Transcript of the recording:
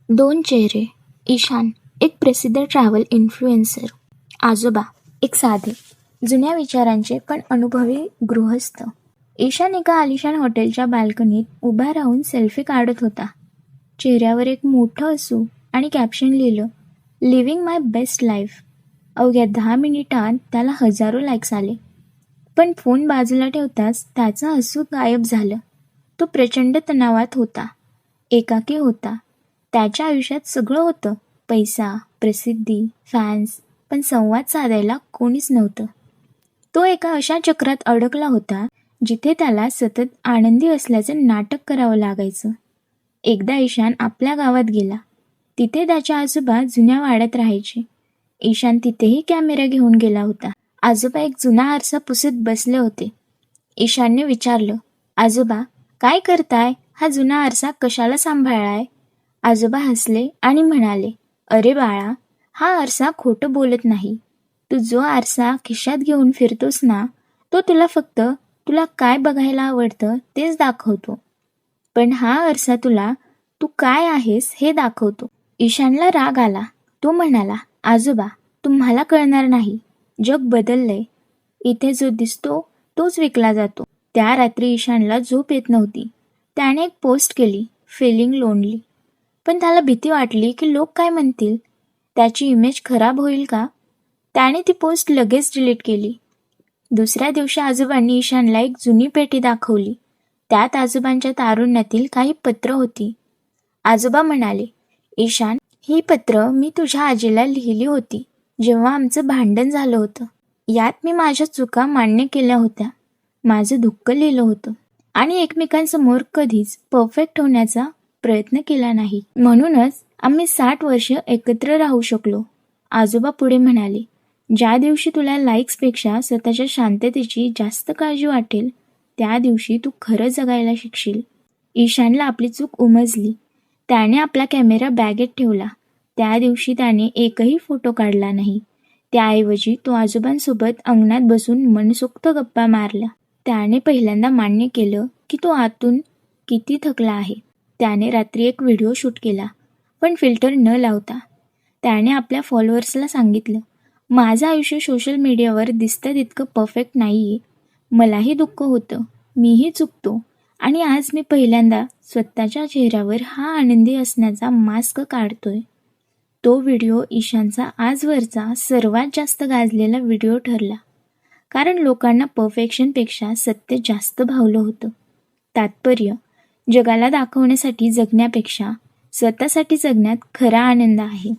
दोन चेहरे. ईशान एक प्रसिद्ध ट्रॅव्हल इन्फ्लुएन्सर. आजोबा एक साधे, जुन्या विचारांचे पण अनुभवी गृहस्थ. ईशान एका आलिशान हॉटेलच्या बाल्कनीत उभा राहून सेल्फी काढत होता. चेहऱ्यावर एक मोठं हसू आणि कॅप्शन लिहिलं, लिव्हिंग माय बेस्ट लाईफ. अवघ्या 10 मिनिटांत त्याला हजारो लाईक्स आले. पण फोन बाजूला ठेवताच त्याचं हसू गायब झालं. तो प्रचंड तणावात होता, एकाकी होता. त्याच्या आयुष्यात सगळं होतं, पैसा, प्रसिद्धी, फॅन्स, पण संवाद साधायला कोणीच नव्हतं. तो एका अशा चक्रात अडकला होता जिथे त्याला सतत आनंदी असल्याचं नाटक करावं लागायचं. एकदा ईशान आपल्या गावात गेला. तिथे त्याच्या आजोबा जुन्या वाड्यात राहायचे. ईशान तिथेही कॅमेरा घेऊन गेला होता. आजोबा एक जुना आरसा पुसत बसले होते. ईशानने विचारलं, आजोबा काय करताय? हा जुना आरसा कशाला सांभाळलाय? आजोबा हसले आणि म्हणाले, अरे बाळा, हा आरसा खोटं बोलत नाही. तू जो आरसा खिशात घेऊन फिरतोस ना, तो तुला काय बघायला आवडतं तेच दाखवतो. पण हा आरसा तुला तू काय आहेस हे दाखवतो. ईशानला राग आला. तो म्हणाला, आजोबा तुम्हाला कळणार नाही. जग बदललंय. इथे जो दिसतो तोच विकला जातो. त्या रात्री ईशानला झोप येत नव्हती. त्याने एक पोस्ट केली, फिलिंग लोनली. पण त्याला भीती वाटली की लोक काय म्हणतील, त्याची इमेज खराब होईल का? त्याने ती पोस्ट लगेच डिलीट केली. दुसऱ्या दिवशी आजोबांनी ईशानला एक जुनी पेटी दाखवली. त्यात आजोबांच्या तारुण्यातील काही पत्र होती. आजोबा म्हणाले, ईशान, ही पत्र मी तुझ्या आजीला लिहिली होती जेव्हा आमचं भांडण झालं होतं. यात मी माझ्या चुका मान्य केल्या होत्या, माझं दुःख लिहिलं होतं आणि एकमेकांसमोर कधीच परफेक्ट होण्याचा प्रयत्न केला नाही. म्हणूनच आम्ही 60 वर्ष एकत्र राहू शकलो. आजोबा पुढे म्हणाले, ज्या दिवशी तुला लाईक्सपेक्षा स्वतःच्या शांततेची जास्त काळजी वाटेल, त्या दिवशी तू खरं जगायला शिकशील. ईशानला आपली चूक उमजली. त्याने आपला कॅमेरा बॅगेत ठेवला. त्या दिवशी त्याने एकही फोटो काढला नाही. त्याऐवजी तो आजोबांसोबत अंगणात बसून मनसोक्त गप्पा मारल्या. त्याने पहिल्यांदा मान्य केलं की तो आतून किती थकला आहे. त्याने रात्री एक व्हिडिओ शूट केला, पण फिल्टर न लावता. त्याने आपल्या फॉलोअर्सला सांगितलं, माझं आयुष्य सोशल मीडियावर दिसतं तितकं परफेक्ट नाही आहे. मलाही दुःख होतं, मीही चुकतो आणि आज मी पहिल्यांदा स्वतःच्या चेहऱ्यावर हा आनंदी असण्याचा मास्क काढतोय. तो व्हिडिओ ईशानचा आजवरचा सर्वात जास्त गाजलेला व्हिडिओ ठरला. कारण लोकांना परफेक्शनपेक्षा सत्य जास्त भावलं होतं. तात्पर्य, जगाला दाखवण्यासाठी जगण्यापेक्षा स्वतःसाठी जगण्यात खरा आनंद आहे.